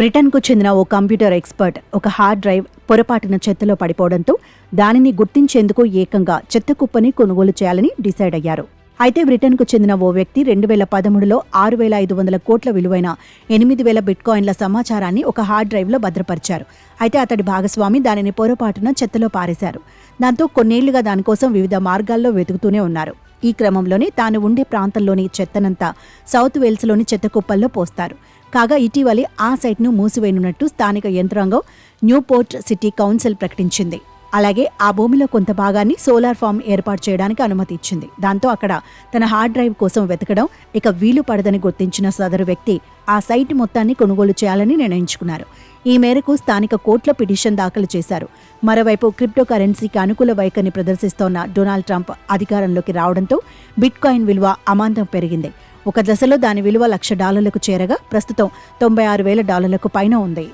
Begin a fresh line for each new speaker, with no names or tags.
బ్రిటన్కు చెందిన ఓ computer expert ఒక hard drive పొరపాటున చెత్తలో పడిపోవడంతో దానిని గుర్తించేందుకు ఏకంగా చెత్త కుప్పని కొనుగోలు చేయాలని డిసైడ్ అయ్యారు. అయితే బ్రిటన్కు చెందిన ఓ వ్యక్తి 2013లో 6,500 కోట్ల విలువైన 8,000 బిట్కాయిన్ల సమాచారాన్ని ఒక హార్డ్ డ్రైవ్లో భద్రపరిచారు. అయితే అతడి భాగస్వామి దానిని పొరపాటున చెత్తలో పారేశారు. దాంతో కొన్నేళ్లుగా దానికోసం వివిధ మార్గాల్లో వెతుకుతూనే ఉన్నారు. ఈ క్రమంలోనే తాను ఉండే ప్రాంతంలోని చెత్తనంతా సౌత్ వేల్స్లోని చెత్త కుప్పల్లో పోస్తారు. కాగా ఇటీవలే ఆ సైట్ను మూసివేయనున్నట్టు స్థానిక యంత్రాంగం న్యూపోర్ట్ సిటీ కౌన్సిల్ ప్రకటించింది. అలాగే ఆ భూమిలో కొంత భాగాన్ని సోలార్ ఫామ్ ఏర్పాటు చేయడానికి అనుమతి ఇచ్చింది. దాంతో అక్కడ తన హార్డ్ డ్రైవ్ కోసం వెతకడం ఇక వీలు పడదని గుర్తించిన సదరు వ్యక్తి ఆ సైట్ మొత్తాన్ని కొనుగోలు చేయాలని నిర్ణయించుకున్నారు. ఈ మేరకు స్థానిక కోర్టులో పిటిషన్ దాఖలు చేశారు. మరోవైపు క్రిప్టో కరెన్సీకి అనుకూల వైఖరిని ప్రదర్శిస్తోన్న డొనాల్డ్ ట్రంప్ అధికారంలోకి రావడంతో బిట్కాయిన్ విలువ అమాంతం పెరిగింది. ఒక దశలో దాని విలువ $1,00,000 చేరగా ప్రస్తుతం $96,000 పైన ఉంది.